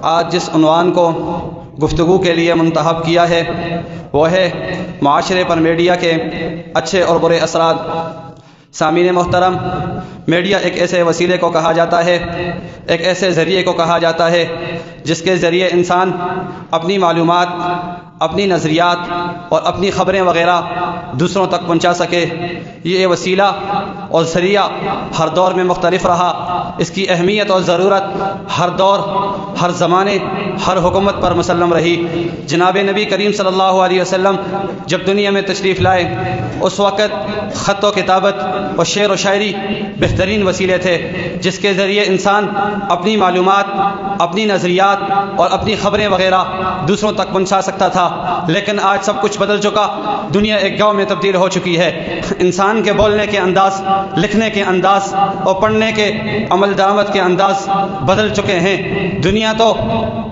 آج جس عنوان کو گفتگو کے لیے منتخب کیا ہے وہ ہے معاشرے پر میڈیا کے اچھے اور برے اثرات۔ سامعین محترم، میڈیا ایک ایسے وسیلے کو کہا جاتا ہے، ایک ایسے ذریعے کو کہا جاتا ہے جس کے ذریعے انسان اپنی معلومات، اپنی نظریات اور اپنی خبریں وغیرہ دوسروں تک پہنچا سکے۔ یہ وسیلہ اور ذریعہ ہر دور میں مختلف رہا۔ اس کی اہمیت اور ضرورت ہر دور، ہر زمانے، ہر حکومت پر مسلم رہی۔ جناب نبی کریم صلی اللہ علیہ وسلم جب دنیا میں تشریف لائے اس وقت خط و کتابت اور شعر و شاعری بہترین وسیلے تھے جس کے ذریعے انسان اپنی معلومات، اپنی نظریات اور اپنی خبریں وغیرہ دوسروں تک پہنچا سکتا تھا۔ لیکن آج سب کچھ بدل چکا، دنیا ایک گاؤں میں تبدیل ہو چکی ہے۔ انسان کے بولنے کے انداز، لکھنے کے انداز اور پڑھنے کے عمل درآمد کے انداز بدل چکے ہیں۔ دنیا تو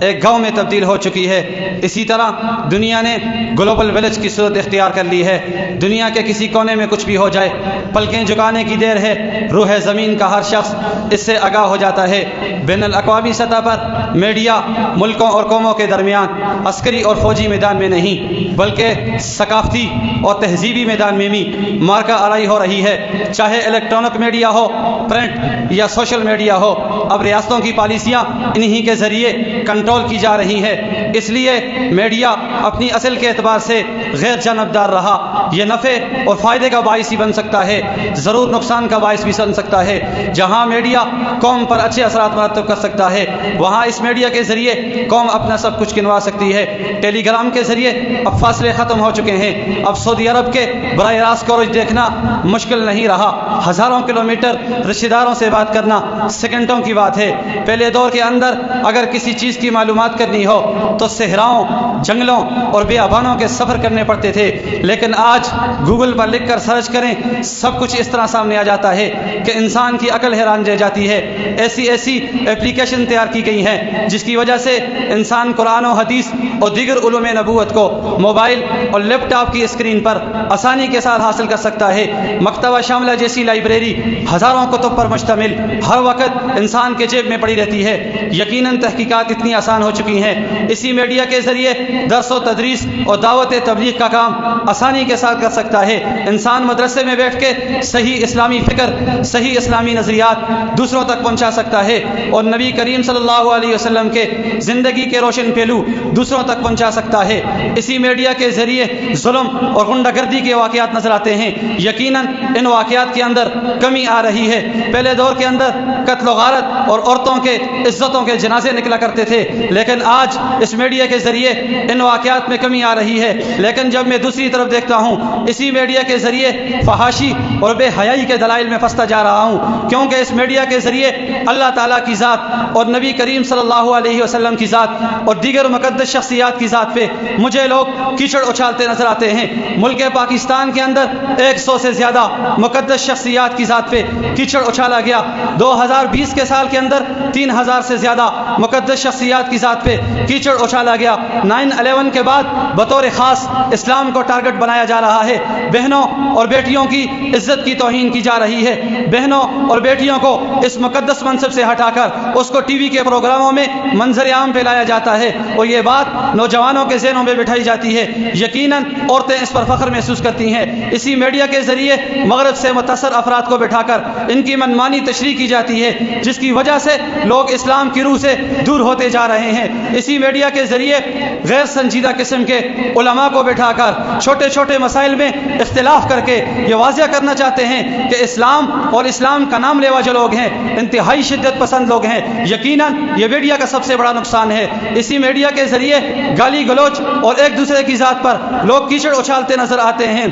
ایک گاؤں میں تبدیل ہو چکی ہے۔ اسی طرح دنیا نے گلوبل ولیج کی صورت اختیار کر لی ہے۔ دنیا کے کسی کونے میں کچھ بھی ہو جائے، پلکیں جھکانے کی دیر ہے، روح زمین کا ہر شخص اس سے آگاہ ہو جاتا ہے۔ بین الاقوامی سطح پر میڈیا ملکوں اور قوموں کے درمیان عسکری اور فوجی میدان میں نہیں بلکہ ثقافتی اور تہذیبی میدان میں بھی مارکہ آرائی ہو رہی ہے۔ چاہے الیکٹرانک میڈیا ہو، پرنٹ یا سوشل میڈیا ہو، اب ریاستوں کی پالیسیاں انہی کے ذریعے کنٹرول کی جا رہی ہیں۔ اس لیے میڈیا اپنی اصل کے اعتبار سے غیر جانبدار رہا۔ یہ نفع اور فائدے کا باعث ہی بن سکتا ہے، ضرور نقصان کا باعث بھی بن سکتا ہے۔ جہاں میڈیا قوم پر اچھے اثرات مرتب کر سکتا ہے وہاں اس میڈیا کے ذریعے قوم اپنا سب کچھ گنوا سکتی ہے۔ ٹیلی گرام کے ذریعے اب فاصلے ختم ہو چکے ہیں۔ اب سعودی عرب کے براہ راست کوریج دیکھنا مشکل نہیں رہا۔ ہزاروں کلومیٹر رشتہ داروں سے بات کرنا سیکنڈوں کی بات ہے۔ پہلے دور کے اندر اگر کسی چیز کی معلومات کرنی ہو تو صحراؤں، جنگلوں اور بیابانوں کے سفر کرنے پڑتے تھے، لیکن آج گوگل پر لکھ کر سرچ کریں، سب کچھ اس طرح سامنے آ جاتا ہے کہ انسان کی عقل حیران رہ جاتی ہے۔ ایسی ایپلیکیشن تیار کی گئی ہیں جس کی وجہ سے انسان قرآن و حدیث اور دیگر علوم نبوت کو موبائل اور لیپ ٹاپ کی اسکرین پر آسانی کے ساتھ حاصل کر سکتا ہے۔ مکتبہ شاملہ جیسی لائبریری ہزاروں کتب پر مشتمل ہر وقت انسان کے جیب میں پڑی رہتی ہے۔ یقیناً تحقیقات اتنی آسان ہو چکی ہیں۔ اسی میڈیا کے ذریعے درس و تدریس اور دعوت تبلیغ کا کام آسانی کے ساتھ کر سکتا ہے۔ انسان مدرسے میں بیٹھ کے صحیح اسلامی فکر، صحیح اسلامی نظریات دوسروں تک پہنچا سکتا ہے اور نبی کریم صلی اللہ علیہ وسلم کے زندگی کے روشن پہلو دوسروں تک پہنچا سکتا ہے۔ اسی میڈیا کے ذریعے ظلم اور غنڈہ گردی کے واقعات نظر آتے ہیں۔ یقیناً ان واقعات کے اندر کمی آ رہی ہے۔ پہلے دور کے اندر قتل و غارت اور عورتوں کے عزتوں کے جنازے نکلا کرتے تھے، لیکن آج اس میڈیا کے ذریعے ان واقعات میں کمی آ رہی ہے۔ لیکن جب میں دوسری طرف دیکھتا ہوں اسی میڈیا کے ذریعے فحاشی اور بے حیائی کے دلائل میں پھنستا جا رہا ہوں، کیونکہ اس میڈیا کے ذریعے اللہ تعالیٰ کی ذات اور نبی کریم صلی اللہ علیہ وسلم کی ذات اور دیگر مقدس شخصیات کی ذات پہ مجھے لوگ کیچڑ اچھالتے نظر آتے ہیں۔ ملک پاکستان کے اندر 100 سے زیادہ مقدس شخصیات کی ذات پہ کیچڑ اچھالا گیا۔ 2020 کے سال کے اندر 3000 سے زیادہ مقدس شخصیات کی ذات پہ کیچڑ اچھالا گیا۔ 9/11 کے بعد بطور خاص اسلام کو ٹارگٹ بنایا جا رہا ہے۔ بہنوں اور بیٹیوں کی عزت کی توہین کی جا رہی ہے۔ بہنوں اور بیٹیوں کو اس مقدس منصب سے ہٹا کر اس کو ٹی وی کے پروگراموں میں منظر عام پہ لایا جاتا ہے اور یہ بات نوجوانوں کے ذہنوں میں بٹھائی جاتی ہے۔ یقیناً عورتیں اس پر فخر محسوس کرتی ہیں۔ اسی میڈیا کے ذریعے مغرب سے متاثر افراد کو بٹھا کر ان کی منمانی تشریح کی جاتی ہے، جس کی وجہ سے لوگ اسلام کی روح سے دور ہوتے جا رہے ہیں۔ اسی میڈیا کے ذریعے غیر سنجیدہ قسم کے علماء کو بٹھا کر چھوٹے چھوٹے مسائل میں اختلاف کر کے یہ واضح کرنا چاہتے ہیں کہ اسلام اور اسلام کا نام لیوا جو لوگ ہیں انتہائی شدت پسند لوگ ہیں۔ یقیناً یہ میڈیا کا سب سے بڑا نقصان ہے۔ اسی میڈیا کے ذریعے گالی گلوچ اور ایک دوسرے کی ذات پر لوگ کیچڑ اچھالتے نظر آتے ہیں۔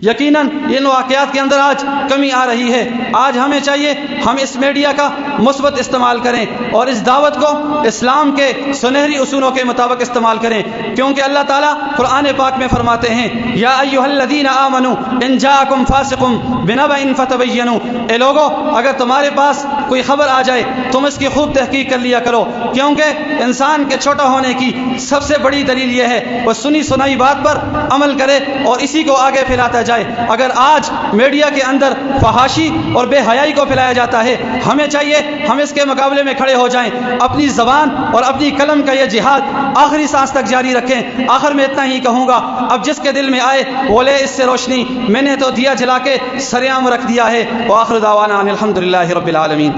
یقیناً ان واقعات کے اندر آج کمی آ رہی ہے۔ آج ہمیں چاہیے ہم اس میڈیا کا مثبت استعمال کریں اور اس دعوت کو اسلام کے سنہری اصولوں کے مطابق استعمال کریں، کیونکہ اللہ تعالیٰ قرآن پاک میں فرماتے ہیں یا ایھا الذین آمنوا ان جاءکم فاسق بنبأ فتبینوا، اے لوگو اگر تمہارے پاس کوئی خبر آ جائے تم اس کی خوب تحقیق کر لیا کرو، کیونکہ انسان کے چھوٹا ہونے کی سب سے بڑی دلیل یہ ہے وہ سنی سنائی بات پر عمل کرے اور اسی کو آگے پھیلاتا جائے۔ اگر آج میڈیا کے اندر فحاشی اور بے حیائی کو پھیلایا جاتا ہے، ہمیں چاہیے ہم اس کے مقابلے میں کھڑے ہو جائیں، اپنی زبان اور اپنی قلم کا یہ جہاد آخری سانس تک جاری رکھیں۔ آخر میں اتنا ہی کہوں گا، اب جس کے دل میں آئے وہ لے اس سے روشنی، میں نے تو دیا جلا کے سر عام رکھ دیا ہے۔ وآخر دعوانا ان الحمدللہ رب العالمین۔